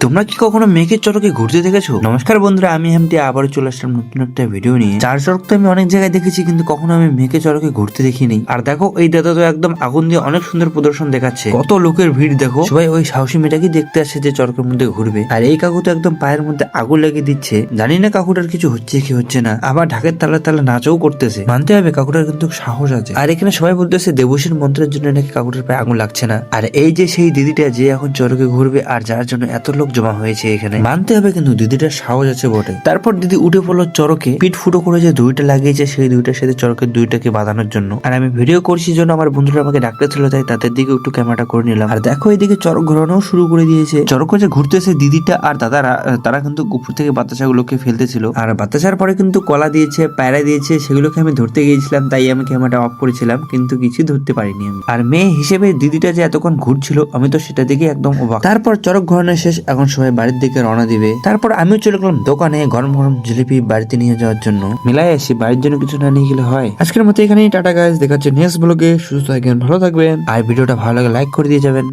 তোমরা কি কখনো মেঘের চড়কে ঘুরতে দেখেছো? নমস্কার বন্ধুরা, আমি হেমটি আবারও চলে আসলাম নতুন একটা ভিডিও নিয়ে। চার চড়ক তো আমি অনেক জায়গায় দেখেছি, কিন্তু কখনো আমি মেঘের চড়কে ঘুরতে দেখিনি। আর দেখো এই দাদা তো একদম আগুন দিয়ে অনেক সুন্দর প্রদর্শন দেখাচ্ছে। কত লোকের ভিড় দেখো, সবাই ওই সাহসী মেয়েটাকে দেখতে আসছে যে চড়কের মধ্যে ঘুরবে। আর এই কাকু তো একদম পায়ের মধ্যে আগুন লাগিয়ে দিচ্ছে। জানি না কাকুটার কিছু হচ্ছে কি হচ্ছে না, আবার ঢাকের তালে তালে নাচও করতেছে। মানতে হবে কাকুটার কিন্তু সাহস আছে। আর এখানে সবাই বলতেছে দেবশীর মন্ত্রের জন্য নাকি কাকুটার পায়ে আগুন লাগছে না। আর এই যে সেই দিদিটা যে এখন চড়কে ঘুরবে আর যার জন্য এত লোক জমা হয়েছে এখানে, মানতে হবে কিন্তু দিদিটার সাহস আছে বটে। তারপর দিদি উঠে পড়লো চড়কে, পিঠ ফুটো করে যে দুইটা লাগিয়েছে সেই দুইটার সাথে চড়কের দুইটাকে বাঁধানোর জন্য। আর আমি ভিডিও করছি জন্য আমার বন্ধুরা আমাকে ডাকতে ছিল, তাই তাদের দিকে একটু ক্যামেরাটা করে নিলাম। আর দেখো এইদিকে চড়ক ঘোরানো শুরু করে দিয়েছে। চড়ক যে ঘুরতেছে দিদিটা আর দাদারা, তারা কিন্তু উপর থেকে বাতাসাগুলোকে ফেলতেছিল। আর বাতাসার পরে কিন্তু কলা দিয়েছে, পায়রা দিয়েছে, সেগুলোকে আমি ধরতে গিয়েছিলাম, তাই আমি ক্যামেরাটা অফ করেছিলাম, কিন্তু কিছু ধরতে পারিনি আমি। আর মেয়ে হিসেবে দিদিটা যে এতক্ষণ ঘুরছিল, আমি তো সেটা দেখে একদম অবাক। তারপর চড়ক ঘোরানো শেষ, এখন সবাই বাড়ির দিকে রওনা দিবে। তারপর আমিও চলে গেলাম দোকানে গরম গরম জিলিপি বাড়িতে নিয়ে যাওয়ার জন্য। মিলাই আসি, বাড়ির জন্য কিছু না নিয়ে গেলে হয়। আজকের মতো এখানেই টাটা গাইস, দেখা হচ্ছে নেক্সট ব্লগে। সুস্থ থাকবেন, ভালো থাকবেন, আর ভিডিওটা ভালো লাগে লাইক করে দিয়ে যাবেন।